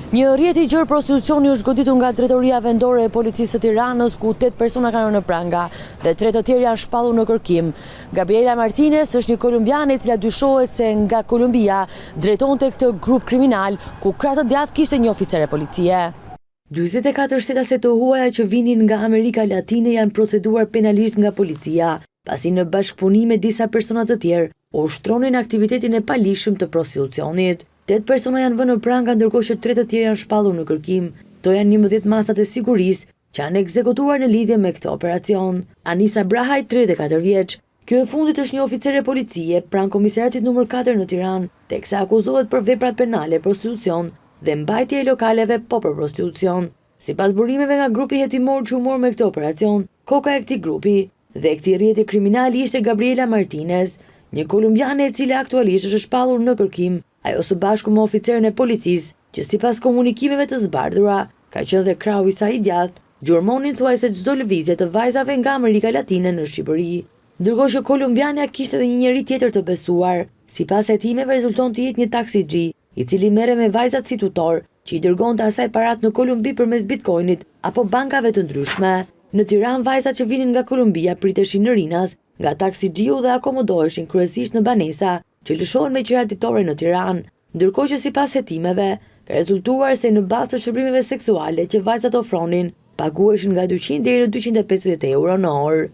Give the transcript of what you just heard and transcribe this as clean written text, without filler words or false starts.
Një rrjet i gjerë prostitucioni është goditur nga drejtoria vendore e policisë së Tiranës, ku 8 persona kanë në pranga dhe 3 të tjerë janë shpallur në kërkim. Gabriela Martinez është një kolumbiane e cila dyshohet se nga Kolumbia drejtonte këtë grup kriminal, ku krah të djathtë kishte një oficer e policie. 44 shtetase të huaja që vinin nga Amerika Latine janë proceduar penalisht nga policia, pasi në bashkëpunim me disa persona të tjerë ushtronin aktivitetin e palishëm të prostitucionit. 8 persona janë vënë në pranga, ndërkohë që 3 të tjerë janë shpallur në kërkim. To janë 11 masat e sigurisë që janë ekzekutuar në lidhje me këtë operacion. Anisa Brahaj, 34 vjeç. Kjo e fundit është një oficer e policie pranë komisariatit numër 4 në Tiranë, teksa akuzohet për veprat penale, prostitucion dhe mbajtje e lokaleve po për prostitucion. Sipas burimeve nga grupi hetimor që u mor me këtë operacion, koka e këtij grupi dhe këtij rrjeti kriminal ishte Gabriela Martinez, një kolumbiane e cila aktualisht është shpallur në kërkim, ajo së bashku me oficerin e policisë, që sipas komunikimeve të zbardhura, ka qenë dhe krahu i saj i djathtë, gjurmonin thuajse çdo lëvizje të vajzave nga Amerika Latine në Shqipëri. Ndërkohë që kolumbiania kishte edhe një njeri tjetër të besuar, sipas hetimeve rezulton të jetë një taksixhi, i cili merre me vajzat si tutor, që i dërgonte asaj parat në Kolumbi përmes Bitcoinit apo bankave të ndryshme. Në Tiranë, vajzat që vinin nga Kolumbia priteshin në Rinas, nga taksixhiu dhe akomodoheshin kryesisht në banesa, që lëshohen me qira ditore në Tiranë, ndërkohë që sipas hetimeve ka rezultuar se në bazë të shërbimeve seksuale që vajzat ofronin, paguheshin nga 200 deri në 250 euro në orë.